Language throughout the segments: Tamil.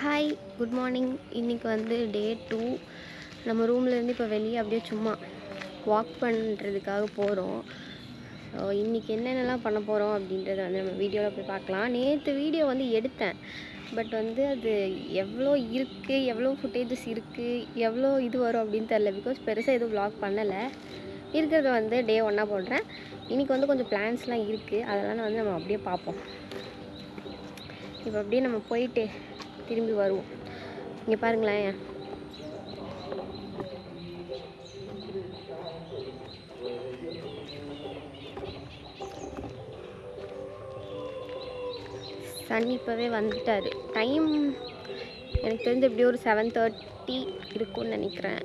Hi, good morning. இன்றைக்கி வந்து டே 2. நம்ம ரூம்லேருந்து இப்போ வெளியே அப்படியே சும்மா வாக் பண்ணுறதுக்காக போகிறோம். இன்றைக்கி என்னென்னலாம் பண்ண போகிறோம் அப்படின்றத வந்து நம்ம வீடியோவில் போய் பார்க்கலாம். நேற்று வீடியோ வந்து எடுத்தேன், பட் வந்து அது எவ்வளோ இருக்குது, எவ்வளோ ஃபுட்டேஜஸ் இருக்குது, எவ்வளோ இது வரும் அப்படின்னு தெரில. பிகாஸ் பெருசாக எதுவும் வ்ளாக் பண்ணலை. இருக்கிறத வந்து டே 1 போடுறேன். இன்றைக்கி வந்து கொஞ்சம் பிளான்ஸ்லாம் இருக்குது, அதெல்லாம் வந்து நம்ம அப்படியே பார்ப்போம். இப்போ அப்படியே நம்ம போயிட்டு திரும்பி வருவோம். இங்கே பாருங்களேன், சன் இப்போவே வந்துட்டார். டைம் எனக்கு தெரிஞ்சு எப்படி ஒரு 7:30 இருக்கும்னு நினைக்கிறேன்.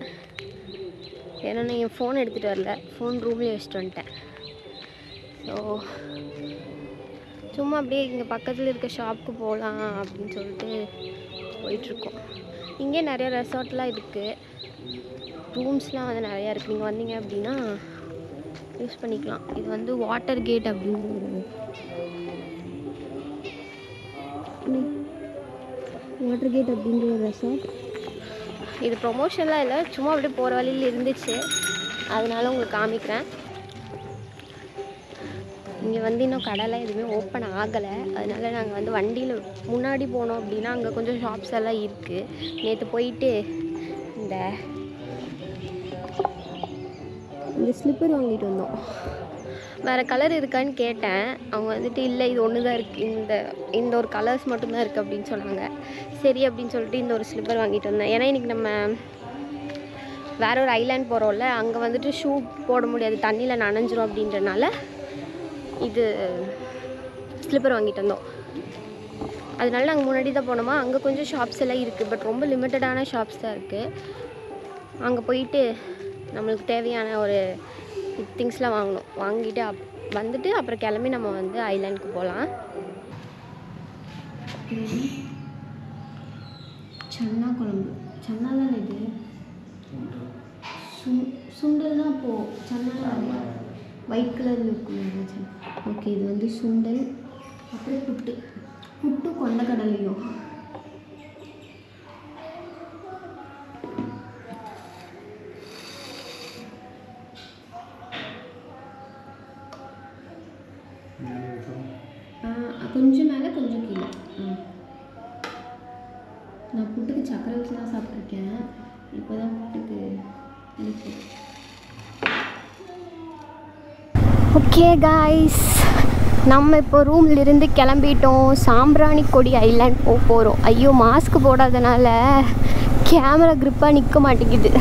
ஏன்னா நான் என் ஃபோன் எடுத்துகிட்டு வரல, ஃபோன் ரூம்லேயே வச்சுட்டு வந்துட்டேன். ஸோ சும்மா அப்படியே இங்கே பக்கத்தில் இருக்க ஷாப்புக்கு போகலாம் அப்படின்னு சொல்லிட்டு போயிட்டுருக்கோம். இங்கே நிறைய ரெசார்ட்லாம் இருக்குது, ரூம்ஸ்லாம் வந்து நிறையா இருக்குது. நீங்கள் வந்தீங்க அப்படின்னா யூஸ் பண்ணிக்கலாம். இது வந்து வாட்டர் கேட் அப்படின்னு ஒரு ரெசார்ட். இது ப்ரொமோஷன்லாம் இல்லை, சும்மா அப்படியே போகிற வழியில் இருந்துச்சு, அதனால உங்களுக்கு காமிக்கிறேன். இங்கே வந்து இன்னும் கடைலாம் எதுவுமே ஓப்பன் ஆகலை, அதனால நாங்கள் வந்து வண்டியில் முன்னாடி போனோம் அப்படின்னா அங்கே கொஞ்சம் ஷாப்ஸ் எல்லாம் இருக்குது. நேற்று போயிட்டு இந்த ஸ்லிப்பர் வாங்கிட்டு வந்தோம். வேறு கலர் இருக்கான்னு கேட்டேன். அவங்க வந்துட்டு இல்லை, இது ஒன்று தான் இருக்குது, இந்த ஒரு கலர்ஸ் மட்டும்தான் இருக்குது அப்படின்னு சொன்னாங்க. சரி அப்படின்னு சொல்லிட்டு இந்த ஒரு ஸ்லிப்பர் வாங்கிட்டு வந்தேன். ஏன்னா இன்றைக்கி நம்ம வேற ஒரு ஐலாண்ட் போகிறோம்ல, அங்கே வந்துட்டு ஷூ போட முடியாது, தண்ணியில் நனைஞ்சிரும் அப்படின்றனால இது ஸ்லிப்பர் வாங்கிட்டு வந்தோம். அதனால நாங்கள் முன்னாடி தான் போனோமா, அங்கே கொஞ்சம் ஷாப்ஸ் எல்லாம் இருக்குது, பட் ரொம்ப லிமிட்டடான ஷாப்ஸ் தான் இருக்குது. அங்கே போயிட்டு நம்மளுக்கு தேவையான ஒரு திங்ஸ்லாம் வாங்கணும். வாங்கிட்டு வந்துட்டு அப்புறம் கிளம்பி நம்ம வந்து ஐலாண்டுக்கு போகலாம். சன்னா குழம்பு, சன்னா தான் இது, சுண்டல் தான். அப்போது சன்னா ஒயிட் கலரில் இருக்கும். ஓகே, இது வந்து சுண்டல். அப்புறம் புட்டு கொண்டக்கடலையும். கொஞ்சம் மேலே கொஞ்சம் கீழே. நான் புட்டுக்கு சக்கரை வச்சு தான் சாப்பிட்ருக்கேன், இப்போ தான் புட்டுக்கு இருக்கு. ஓகே காய்ஸ், நம்ம இப்போ ரூம்லேருந்து கிளம்பிட்டோம். சாம்பிராணிக்கொடி ஐலாண்ட் போகிறோம். ஐயோ, மாஸ்க் போடாதனால கேமரா க்ரிப்பாக நிற்க மாட்டேங்குது.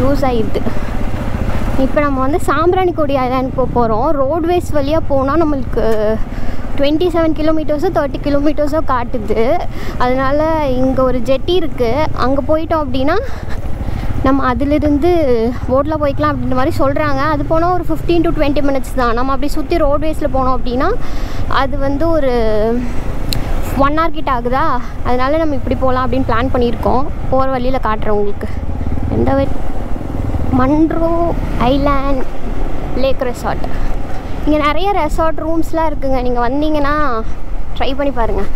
லூஸ் ஆகிடுது. இப்போ நம்ம வந்து சாம்பிராணிக்கொடி ஐலாண்ட் போகிறோம். ரோட்வேஸ் வழியாக போனால் நம்மளுக்கு 27 கிலோமீட்டர்ஸோ 30 கிலோமீட்டர்ஸோ காட்டுது. அதனால் இங்கே ஒரு ஜெட்டி இருக்குது, அங்கே போயிட்டோம் அப்படின்னா நம்ம அதிலிருந்து போட்டில் போய்க்கலாம் அப்படின்ற மாதிரி சொல்கிறாங்க. அது போனால் ஒரு 15 to 20 minutes தான். நம்ம அப்படி சுற்றி ரோட்வேஸில் போனோம் அப்படின்னா அது வந்து ஒரு 1 hour கிட்ட ஆகுதா. அதனால் நம்ம இப்படி போகலாம் அப்படின்னு பிளான் பண்ணியிருக்கோம். போகிற வழியில் காட்டுறேன் உங்களுக்கு. எந்த மன்ரோ ஐலாண்ட் லேக் ரெசார்ட். இங்கே நிறைய ரெசார்ட் ரூம்ஸ்லாம் இருக்குங்க, நீங்கள் வந்தீங்கன்னா ட்ரை பண்ணி பாருங்கள்.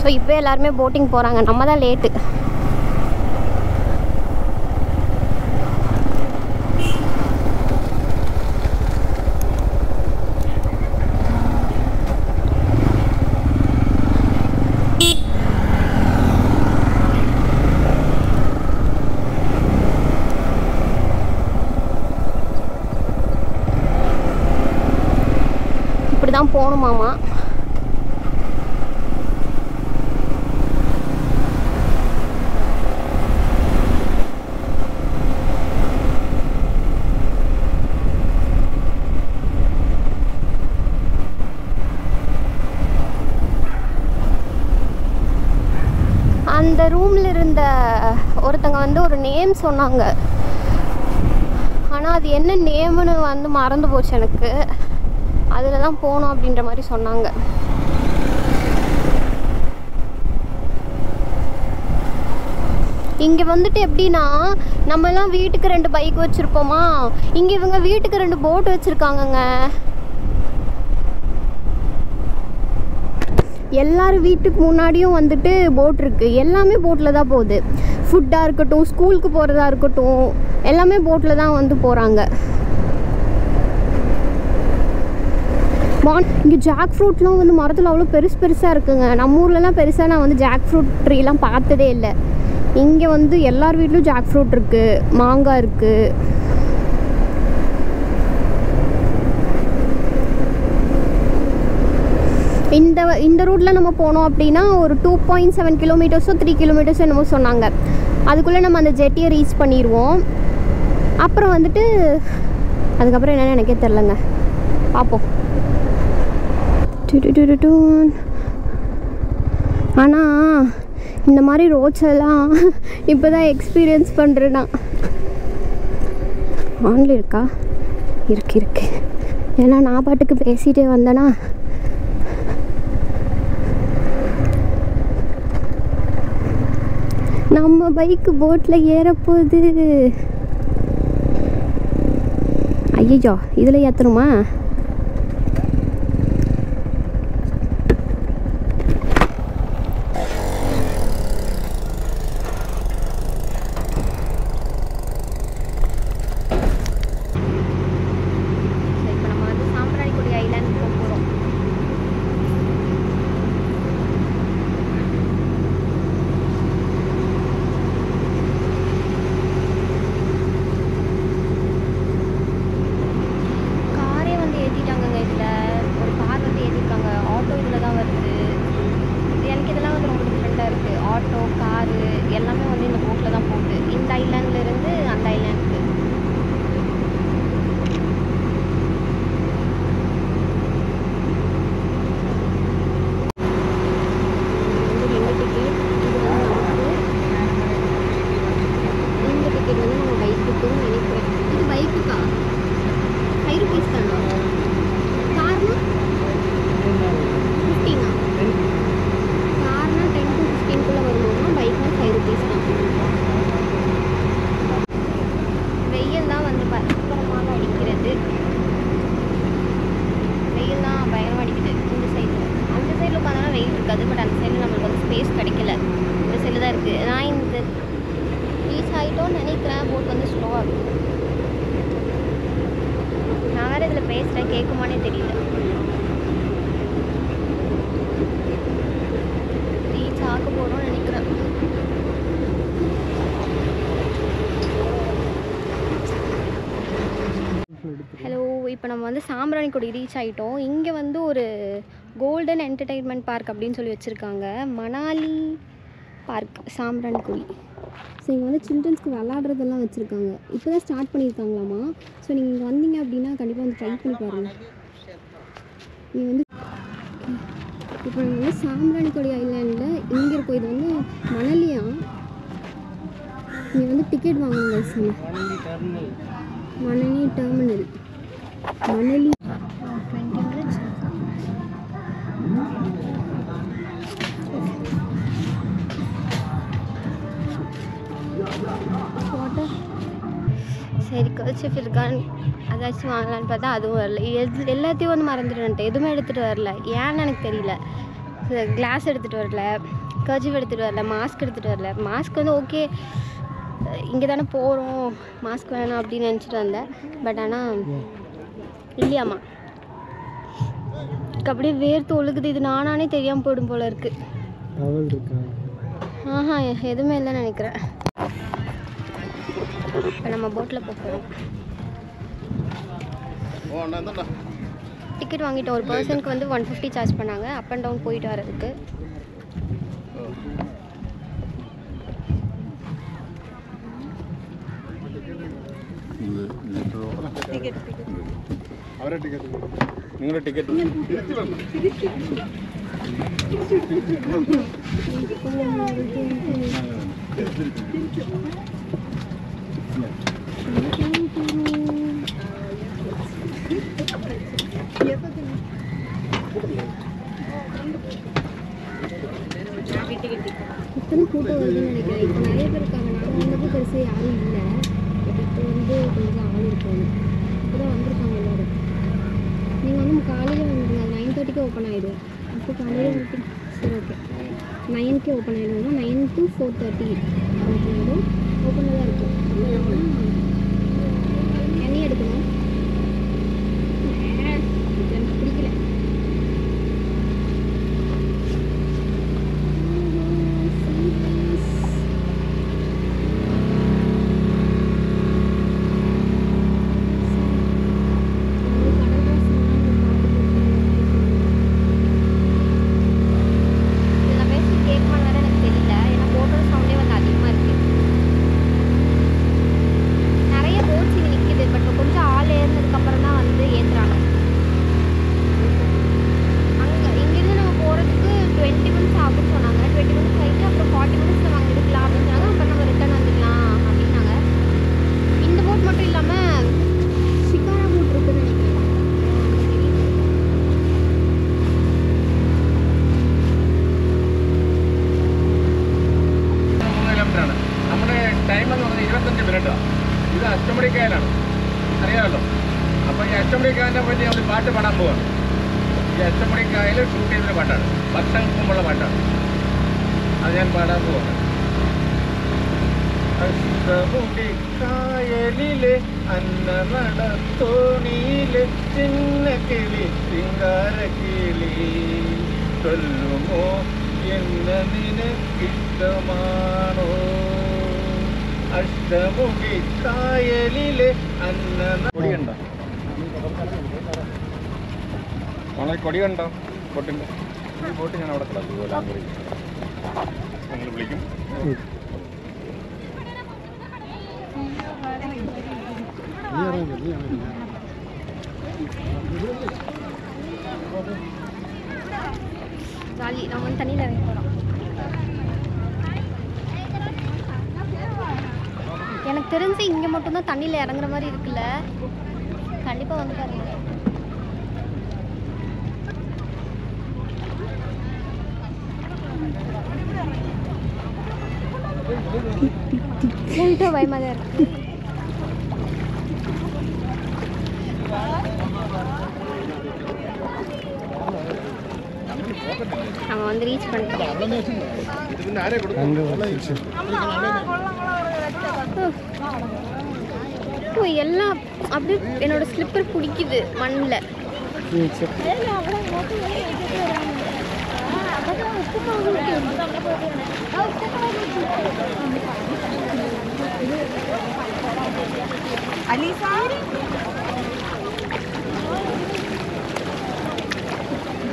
ஸோ இப்போ எல்லாருமே போட்டிங் போகிறாங்க, நம்ம தான் லேட்டு. இப்படி தான் போகணுமாமா. அந்த ரூமில் இருந்த ஒருத்தங்க வந்து ஒரு நேம் சொன்னாங்க, ஆனால் அது என்ன நேம்னு வந்து மறந்து போச்சு எனக்கு. அதில் தான் போகணும் அப்படின்ற மாதிரி சொன்னாங்க. இங்கே வந்துட்டு எப்படின்னா நம்மலாம் வீட்டுக்கு 2 பைக் வச்சுருப்போமா, இங்கே இவங்க வீட்டுக்கு 2 போட் வச்சுருக்காங்கங்க. எல்லாரும் வீட்டுக்கு முன்னாடியும் வந்துட்டு போட் இருக்குது. எல்லாமே போட்டில் தான் போகுது. ஃபுட்டாக இருக்கட்டும், ஸ்கூலுக்கு போகிறதா இருக்கட்டும், எல்லாமே போட்டில் தான் வந்து போகிறாங்க. இங்கே ஜாக் ஃப்ரூட்லாம் வந்து மரத்தில் அவ்வளோ பெருசாக இருக்குங்க. நம்ம ஊர்லலாம் பெருசாக நான் வந்து ஜாக் ஃப்ரூட் ட்ரீலாம் பார்த்ததே இல்லை. இங்கே வந்து எல்லார் வீட்லையும் ஜாக் ஃப்ரூட் இருக்குது, மாங்காய் இருக்குது. இந்த ரூட்டில் நம்ம போனோம் அப்படின்னா ஒரு 2.7 கிலோமீட்டர்ஸோ 3 கிலோமீட்டர்ஸோ என்னமோ சொன்னாங்க. அதுக்குள்ளே நம்ம அந்த ஜெட்டியை ரீச் பண்ணிடுவோம். அப்புறம் வந்துட்டு அதுக்கப்புறம் என்னென்னு எனக்கே தெரிலங்க, பார்ப்போம். ஆனால் இந்த மாதிரி ரோட்ஸ் எல்லாம் இப்போ தான் எக்ஸ்பீரியன்ஸ் பண்ணுறேன்னா. ஆன்ல இருக்கா? இருக்கு. ஏன்னா நான் பாட்டுக்கு பேசிகிட்டே வந்தேன்னா நம்ம பைக்கு போட்டில் ஏறப்போகுது. ஐயோ, இதில் ஏற்றணுமா? ஆட்டோ, காரு எல்லாமே வந்து இந்த போட்டில் தான் போகுது. இந்த ஐலாண்ட்லேருந்து அந்த ஐலாண்டுக்கு. இந்த டிக்கெட் வந்து நம்ம பைக்குக்கும் நினைக்கிறேன். இது பைக்குக்கா 5 rupees தானா? கார்னா 15 கார்னா 10 to 15 வருமானா, பைக்னா 5 rupees தான். வெயில் தான் வந்து பயங்கரமாக அடிக்கிறது. வெயில் தான் பயங்கரமாக அடிக்குது இந்த சைடில். அந்த சைடில் உட்காந்தாலும் வெயில் இருக்காது. பட் அந்த சைடில் நம்மளுக்கு வந்து ஸ்பேஸ் கிடைக்கல. இந்த சைடில் தான் இருக்குது. நான் இந்த ரீச் ஆகிட்டோன்னு நினைக்கிறேன். போட் வந்து ஸ்லோவாக இருக்கும். நான் வேறு இதில் பேசுகிறேன், கேட்குமானே தெரியல. ரீச் ஆக போகிறோம்னு நினைக்கிறேன். ஹலோ, இப்போ நம்ம வந்து சாம்பிராணிக்கொடி ரீச் ஆகிட்டோம். இங்கே வந்து ஒரு கோல்டன் என்டர்டெயின்மெண்ட் பார்க் அப்படின்னு சொல்லி வச்சுருக்காங்க. மணாலி பார்க் சாம்பிராணிக்கொடி. ஸோ இங்கே வந்து சில்ட்ரன்ஸ்க்கு விளாட்றதெல்லாம் வச்சுருக்காங்க. இப்போ தான் ஸ்டார்ட் பண்ணியிருக்காங்களாமா. ஸோ நீங்கள் இங்கே வந்தீங்க அப்படின்னா கண்டிப்பாக வந்து ட்ரை பண்ணி பாருங்கள். நீங்கள் வந்து இப்போ நம்ம வந்து சாம்பிராணிக்கொடி ஐலாண்டில் இங்கே இருக்கும். இது வந்து மணலியா. நீங்கள் வந்து டிக்கெட் வாங்கணும் sir. Manali terminal. Manali 20 minutes. Water. சரி, கர்ச்சிஃப் இருக்கான்னு அதாச்சும் வாங்கலான்னு பார்த்தா அதுவும் வரல. எல்லாத்தையும் வந்து மறந்துட்டு எதுவுமே எடுத்துகிட்டு வரல. ஏன்னு எனக்கு தெரியல. கிளாஸ் எடுத்துகிட்டு வரல, கர்ச்சிஃப் எடுத்துகிட்டு வரல, மாஸ்க் எடுத்துகிட்டு வரல. மாஸ்க் வந்து ஓகே, இங்கே தானே போகிறோம், மாஸ்க் வேணாம் அப்படின்னு நினச்சிட்டு வந்தேன். பட் ஆனால் இல்லையாம்மா, அப்படியே வேர்த்து ஒழுகுது. இது நானே தெரியாமல் போயிடும் போல இருக்குது. ஆஹா, எதுவுமே இல்லைன்னு நினைக்கிறேன். இப்போ நம்ம போட்டில் போகிறோம். டிக்கெட் வாங்கிட்டோம். ஒரு பர்சனுக்கு வந்து 150 சார்ஜ் பண்ணாங்க அப் அண்ட் டவுன் போயிட்டு வரதுக்கு. നിങ്ങളുടെ ടിക്കറ്റ് டக்குன்னு கூட்டம் வருதுன்னு நினைக்கிறேன். இப்போ நிறைய பேர் இருக்காங்க. நாங்கள் வந்தப்போ பெருசாக யாரும் இல்லை. பட் இப்போ வந்து கொஞ்சம் ஆள் இருக்காங்க. இப்போ தான் வந்திருக்காங்க எல்லோரும். நீங்கள் வந்து காலையில் வந்துடுங்க. 9:30க்கு ஓப்பன் ஆகிடும். அப்போ காலையில் வந்துட்டு சரி ஓகே 9க்கு ஓப்பன் ஆகிடும். 9 to 4:30 ஓப்பன் ஆகிடும். ஓப்பனில் தான் இருக்கும். எண்ணெய் எடுக்கணும். எனக்கு பிடிக்கல. ഇത് അഷ്ടമുടിക്കായലാണ്, അറിയാമല്ലോ. അപ്പോൾ ഈ അഷ്ടമുടിക്കായലിനെ പറ്റി നമ്മൾ പാട്ട് പാടാൻ പോവാണ്. ഈ അഷ്ടമുടിക്കായൽ ഷൂട്ട് ചെയ്തൊരു പാട്ടാണ്, വർഷങ്ങൾക്ക് മുമ്പുള്ള പാട്ടാണ്. അത് ഞാൻ പാടാൻ പോവാണ്. അഷ്ടമുടിക്കായലിലെ അന്നനടത്തോണിയിലെ ചിന്ന കിളി ശൃംഗാര കിളി ചൊല്ലുമോ എന്ന നിനക്കിഷ്ടമാണോ? അഷ്ടമുടിക്കായലിലെ കൊടിയുണ്ടോ? നമ്മളെ കൊടിയുണ്ടോ? ബോട്ടിൻ്റെ ഈ ബോട്ട് ഞാൻ അവിടെ കിടക്കും. ലാംപുരി നിങ്ങൾ വിളിക്കും. ஜாலி. நம்ம வந்து தண்ணியில் இறங்கி போகிறோம். எனக்கு தெரிஞ்சு இங்கே மட்டும்தான் தண்ணியில் இறங்குற மாதிரி இருக்குல்ல. கண்டிப்பாக வந்து பாருங்க. பயமாக தான் இருக்கு. நம்ம வந்து ரீச் பண்ணிட்டோம். எல்லாம் அப்படியே என்னோட ஸ்லிப்பர் பிடிக்குது மண்ணில்.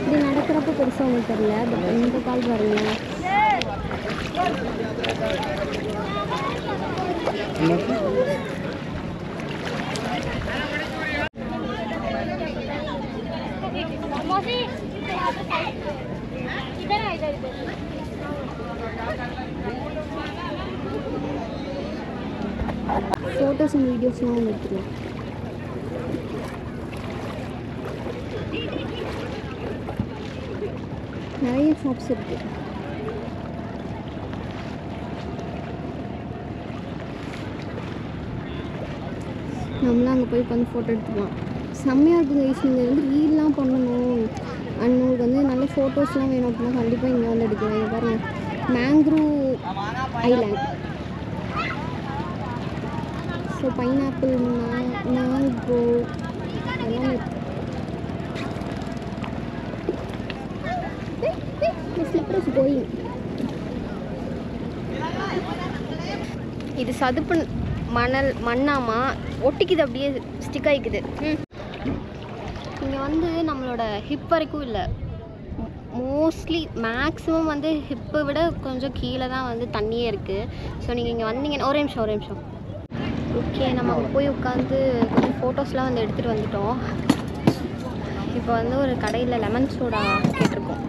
இது நடக்கிறப்ப பெருசாக உங்களுக்கு தெரியல. பட் இந்த கால் பாருங்க. ஃபோட்டோஸ் அண்ட் வீடியோஸ்லாம் எடுத்துக்கலாம். நிறைய ஷாப்ஸ் இருக்குது. நம்மளாம் அங்கே போய் உட்காந்து ஃபோட்டோ எடுத்துக்கலாம். செம்மையாக இருக்குங்க. நீங்கள் வந்து ரீல்லாம் பண்ணணும் அண்ட் உங்களுக்கு வந்து நல்ல ஃபோட்டோஸ்லாம் வேணும் அப்படின்னா கண்டிப்பாக இங்கே வந்து எடுக்கலாம். இங்கே பாருங்கள், mangrove island. So pineapple, mango எல்லாமே இருக்குது. Slippers going. இது சதுப்பு மண்ணாமா ஒட்டிக்குது, அப்படியே ஸ்டிக் ஆகிக்குது. இங்கே வந்து நம்மளோட ஹிப் வரைக்கும் இல்லை, மோஸ்ட்லி மேக்ஸிமம் வந்து ஹிப்பை விட கொஞ்சம் கீழே தான் வந்து தண்ணியே இருக்குது. ஸோ நீங்கள் இங்கே வந்தீங்கன்னா ஒரு நிமிஷம் ஓகே, நம்ம போய் உட்காந்து கொஞ்சம் ஃபோட்டோஸ்லாம் வந்து எடுத்துகிட்டு வந்துட்டோம். இப்போ வந்து ஒரு கடையில் லெமன் சோடா கேட்டிருக்கோம்.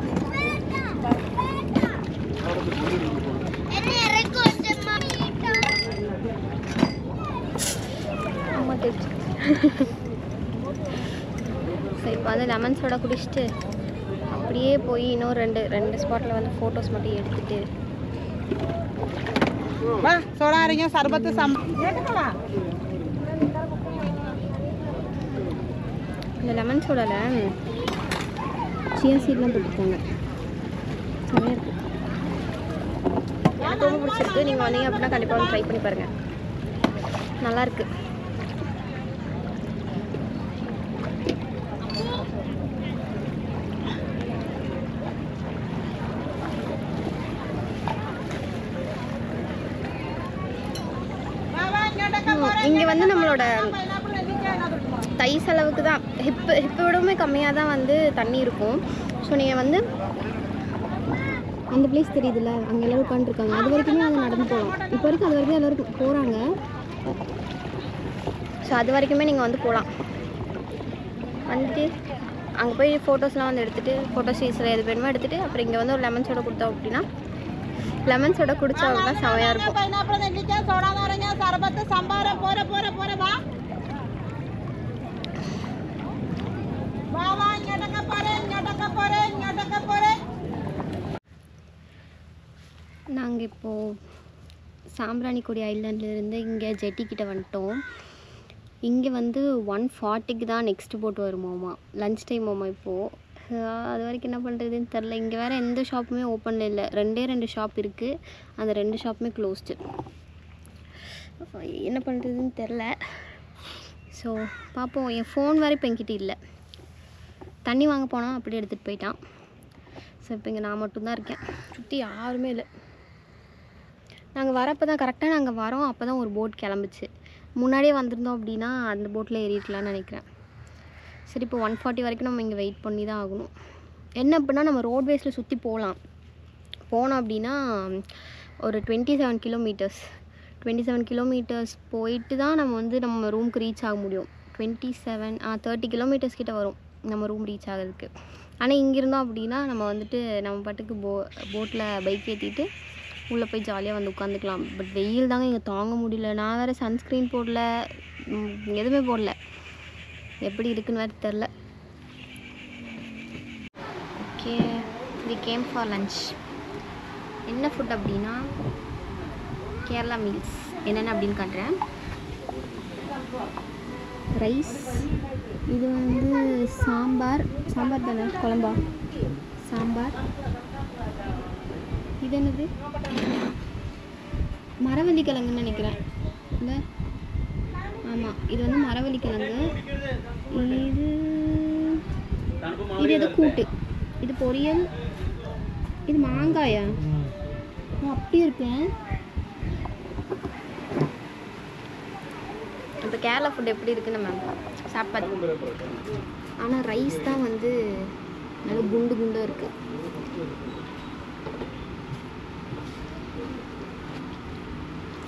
ஆமாம் தெரிஞ்சு. ஸோ இப்போ வந்து லெமன் சோடா குடிச்சிட்டு அப்படியே போய் இன்னும் ரெண்டு ஸ்பாட்டில் வந்து ஃபோட்டோஸ் மட்டும் எடுத்துகிட்டு வா சோடா அரைங்க சர்பத்து இந்த லெமன் சோடாவில் சியா சீட்லாம் போட்டுருக்காங்க. செமையாக இருக்குது. எனக்கு ரொம்ப பிடிச்சிருக்கு. நீங்கள் வந்தீங்க அப்படின்னா கண்டிப்பாக வந்து ட்ரை பண்ணி பாருங்கள். நல்லாயிருக்கு. இங்கே வந்து நம்மளோட தை செலவுக்கு தான் ஹிப்பை விடவுமே கம்மியாக தான் வந்து தண்ணி இருக்கும். ஸோ நீங்கள் வந்து அந்த பிளேஸ் தெரியுதுல்ல, அங்கே எல்லோரும் உட்காந்துருக்காங்க. அது வரைக்குமே அதை நடந்து போகலாம். இப்போ வரைக்கும் அது வரைக்கும் எல்லோரும் போகிறாங்க. ஸோ அது வரைக்குமே நீங்கள் வந்து போகலாம். வந்துட்டு அங்கே போய் ஃபோட்டோஸ்லாம் வந்து எடுத்துகிட்டு ஃபோட்டோ ஷீட்ஸில் எது வேணுமோ எடுத்துகிட்டு அப்புறம் இங்கே வந்து ஒரு லெமன் சோடா கொடுத்தோம் அப்படின்னா லெமன் சோடா குடிச்சா அப்படின்னா செமையாக இருக்கும். நாங்கள் இப்போது சாம்பிராணிக்கொடி ஐலாண்ட்லேருந்து இங்கே ஜெட்டிக்கிட்ட வந்துட்டோம். இங்கே வந்து 140க்கு தான் நெக்ஸ்ட்டு போட்டு வருமாம்மா. லன்ச் டைமாம்மா இப்போது. அது வரைக்கும் என்ன பண்ணுறதுன்னு தெரில. இங்கே வேறு எந்த ஷாப்புமே ஓப்பனில் இல்லை. 2 ஷாப் இருக்குது. அந்த 2 ஷாப்புமே க்ளோஸ்டு. என்ன பண்ணுறதுன்னு தெரில. ஸோ பார்ப்போம். என் ஃபோன் வேறு இப்போ என்கிட்ட இல்லை. தண்ணி வாங்க போனால் அப்படியே எடுத்துகிட்டு போயிட்டான். ஸோ இப்போ இங்கே நான் மட்டும்தான் இருக்கேன். சுற்றி யாருமே இல்லை. நாங்கள் வரப்போ தான் கரெக்டாக நாங்கள் வரோம். அப்போ தான் ஒரு போட் கிளம்பிச்சு. முன்னாடியே வந்திருந்தோம் அப்படின்னா அந்த போட்டில் ஏறிக்கலாம்னு நினைக்கிறேன். சரி, இப்போ 140 வரைக்கும் நம்ம இங்கே வெயிட் பண்ணி தான் ஆகணும். என்ன அப்படின்னா நம்ம ரோட்வேஸில் சுற்றி போகலாம். போனோம் அப்படின்னா ஒரு 27 கிலோமீட்டர்ஸ் போயிட்டு தான் நம்ம வந்து நம்ம ரூமுக்கு ரீச் ஆக முடியும். 30 கிலோமீட்டர்ஸ் கிட்ட வரும் நம்ம ரூம் ரீச் ஆகிறதுக்கு. ஆனால் இங்கே இருந்தோம் அப்படின்னா நம்ம வந்துட்டு நம்ம பாட்டுக்கு போட்டில் பைக் ஏற்றிட்டு உள்ளே போய் ஜாலியாக வந்து உட்காந்துக்கலாம். பட் வெயில் தாங்க இங்கே தாங்க முடியல. நான் வேறு சன்ஸ்க்ரீன் போடல, எதுவுமே போடல. எப்படி இருக்குன்னு வேறு தெரில. Okay, we came for lunch. என்ன ஃபுட் அப்படின்னா கேரளா மீல்ஸ். என்னென்ன அப்படின்னு காட்டுறேன். ரைஸ், இது வந்து சாம்பார் தானே, குழம்பா சாம்பார். இது என்னது, மரவள்ளி கிழங்குன்னு நினைக்கிறேன். இல்லை, ஆமாம், இது வந்து மரவள்ளி கிழங்கு. இது எது கூட்டு, இது பொரியல், இது மாங்காயா? அப்படி இருக்கேன். இப்போ கேரளா ஃபுட் எப்படி இருக்குன்னு நம்ம சாப்பிட்டு. ஆனால் ரைஸ் தான் வந்து நல்ல குண்டாக இருக்குது.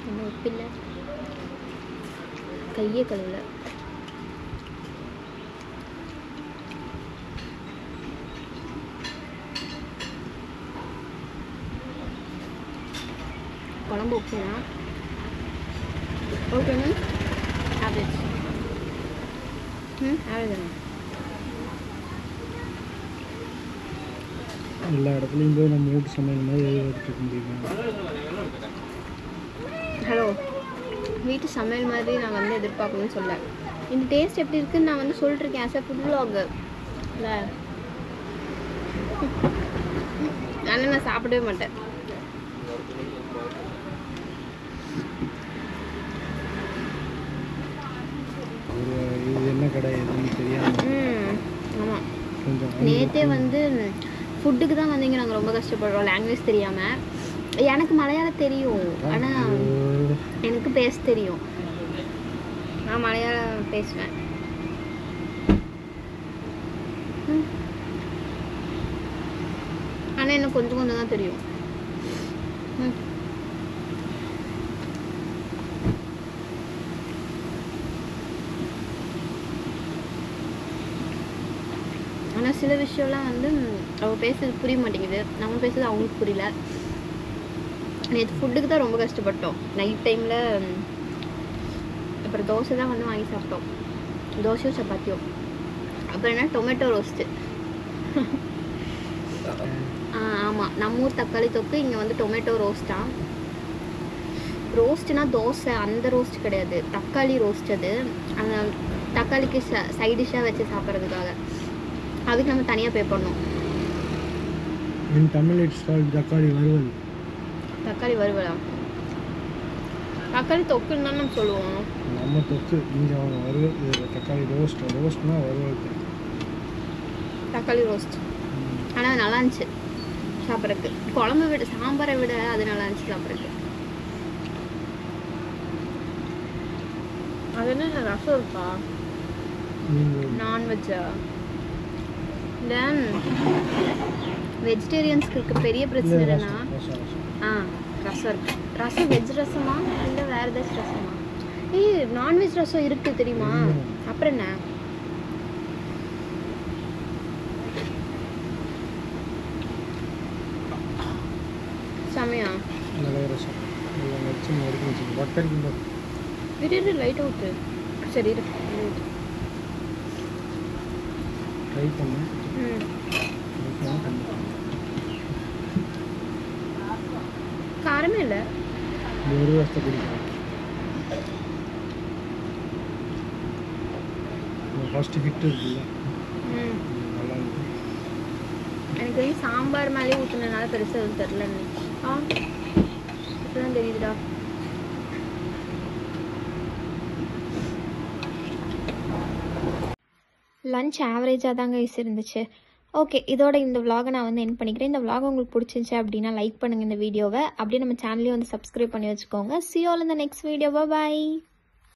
என்ன உப்பில்லை, கையே கழுவல. குழம்பு ஓகேனா? ஓகேண்ணா, ஆவரேஜ். ஆவரேஜ். எல்லா இடத்துலையும் போய் நம்ம வீட்டு சமையல் மாதிரி எதிர்பார்த்துக்க முடியுமா? ஹலோ, வீட்டு சமையல் மாதிரி நான் வந்து எதிர்பார்க்கணும்னு சொல்ல. இந்த டேஸ்ட் எப்படி இருக்குன்னு நான் வந்து சொல்லிட்டுருக்கேன். ஆஸ் அ ஃபுட் வ்ளாகர் இல்லை, ஆனால் நான் சாப்பிடவே மாட்டேன். இது என்ன கடை எதுன்னு தெரியாது. ஆமாம், நேற்றே வந்து ஃபுட்டுக்கு தான் வந்து இங்கே நாங்கள் ரொம்ப கஷ்டப்படுறோம். லாங்குவேஜ் தெரியாமல். எனக்கு மலையாளம் தெரியும், ஆனால் எனக்கு பேச தெரியும். நான் மலையாளம் பேசுவேன். ஆனால் எனக்கு கொஞ்சம் கொஞ்சம் தான் தெரியும். ஆனால் சில விஷயம்லாம் வந்து அவங்க பேசுறது புரிய மாட்டேங்குது, நம்ம பேசுறது அவங்களுக்கு புரியல. நேற்று ஃபுட்டுக்கு தான் ரொம்ப கஷ்டப்பட்டோம். நைட் டைமில் அப்புறம் தோசை தான் வந்து வாங்கி சாப்பிட்டோம். தோசையோ சப்பாத்தியோ. அப்புறம் என்ன, டொமேட்டோ ரோஸ்ட்டு. ஆமாம், நம்ம ஊர் தக்காளி தொக்கு, இங்கே வந்து டொமேட்டோ ரோஸ்ட்டா. ரோஸ்ட்னா தோசை அந்த ரோஸ்ட் கிடையாது, தக்காளி ரோஸ்ட். அது அந்த தக்காளிக்கு சைட் டிஷ்ஷாக வச்சு சாப்பிட்றதுக்காக. அதுக்கு நம்ம தனியாக பே பண்ணோம். இன் தமிழ் இட்ஸ் கால்ட் தக்காளி வறுவல். தக்காளி வறுவலா? தக்காளி தொக்குன்னு தான் நம்ம சொல்லுவோம். நம்ம தொக்கு இங்கே அவங்க வறுவல். இது தக்காளி ரோஸ்ட்னா வறுவல். தக்காளி ரோஸ்ட். ஆனால் நல்லா இருந்துச்சு சாப்பிட்றதுக்கு. குழம்பு விட சாம்பாரை விட அது நல்லா இருந்துச்சு சாப்பிட்றதுக்கு. அது என்ன ரசம் இருக்கா? நான்வெஜ்ஜா? தென் வெஜிடேரியன்ஸ்க்கு இருக்க பெரிய பிரச்சனை என்னன்னா ரசம் இருக்கு. ரசம் வெஜ் ரசமா இல்லை வேற ஏதாச்சும் ரசமா? நான்வெஜ் ரசம் இருக்கு தெரியுமா? அப்புறம் என்ன? சமையா ரசம் வச்சு இரு லைட் அவுட்டு. சரி இரு ட்ரை பண்ணேன். காரமே இல்லை. ஒரு வருஷத்தை குடிக்கலாம். ஃபஸ்ட்டு ஹிட் இருக்குல்ல, நல்லா இருக்கு. எனக்கு சாம்பார் மேலே ஊற்றுனதுனால பெருசாக எதுவும் தெரில. இப்போதான் தெரியுதுடா. லன்ச் ஆவரேஜாக தாங்க இருந்துச்சு. ஓகே, இதோட இந்த vlog நான் வந்து எண்ட் பண்ணிக்கிறேன். இந்த vlog உங்களுக்கு பிடிச்சிருந்துச்சு அப்படின்னா லைக் பண்ணுங்கள் இந்த வீடியோவை. அப்படியே நம்ம சேனலையும் வந்து சப்ஸ்கிரைப் பண்ணி வச்சுக்கோங்க. See you all in the next video. Bye bye.